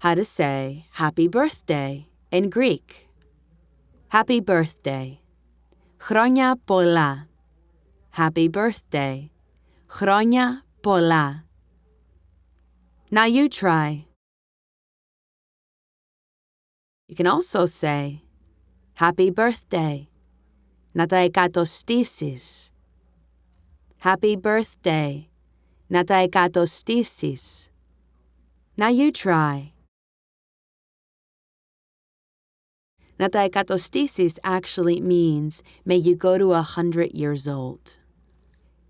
how to say happy birthday in Greek. Happy birthday. Χρόνια πολλά. Happy birthday. Χρόνια πολλά. Now you try. You can also say happy birthday. Να τα εκατοστήσεις. Happy birthday. Να τα εκατοστήσεις. Now you try. Να τα εκατοστήσεις actually means may you go to 100 years old.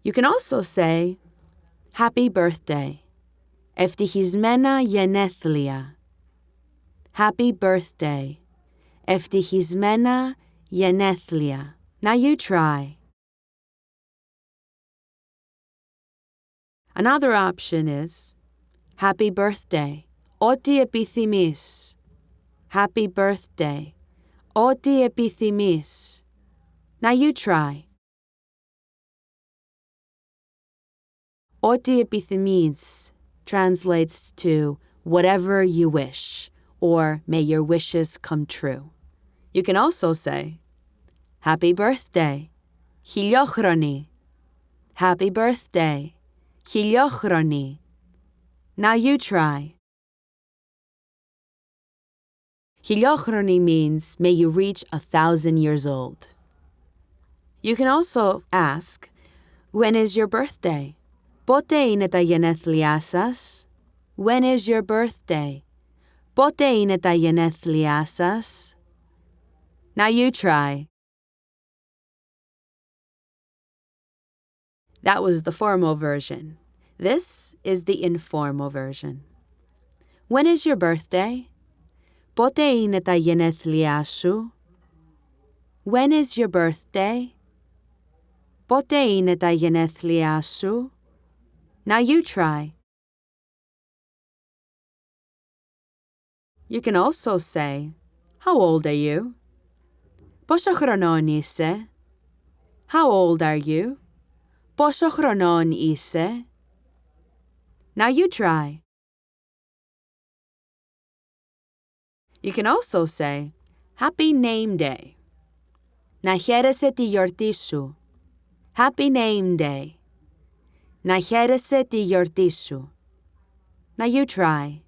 You can also say happy birthday. Ef-ti-xi-sme-na ye-ne-thhle-a. Happy birthday. Ef-ti-xi-sme-na ye-ne-thhle-a. Now you try. Another option is happy birthday. Ό,τι-επιθυμείς. Happy birthday. Ό,τι-επιθυμείς. Now you try. Ό,τι-επιθυμείς translates to whatever you wish, or may your wishes come true. You can also say happy birthday. Xi-lio-xro-ni. Happy birthday. Xi-lio-xro-ni. Now you try. Xi-lio-xro-ni means may you reach 1,000 years old. You can also ask, when is your birthday? Πότε είναι τα ye-ne-thle-a σας? When is your birthday? Πότε είναι τα ye-ne-thle-a σας? Now you try. That was the formal version. This is the informal version. When is your birthday? Πότε είναι τα ye-ne-thle-a σου? When is your birthday? Πότε είναι τα ye-ne-thle-a σου? Now you try. You can also say, how old are you? Πόσο χρονών είσαι? How old are you? Πόσο χρονών είσαι? Now you try. You can also say, happy name day. Να χαίρεσαι τη γιορτή σου. Happy name day. Να χαίρεσαι τη γιορτή σου. Now you try.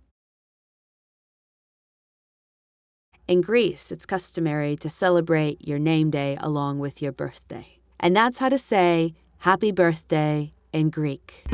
In Greece, it's customary to celebrate your name day along with your birthday. And that's how to say happy birthday in Greek.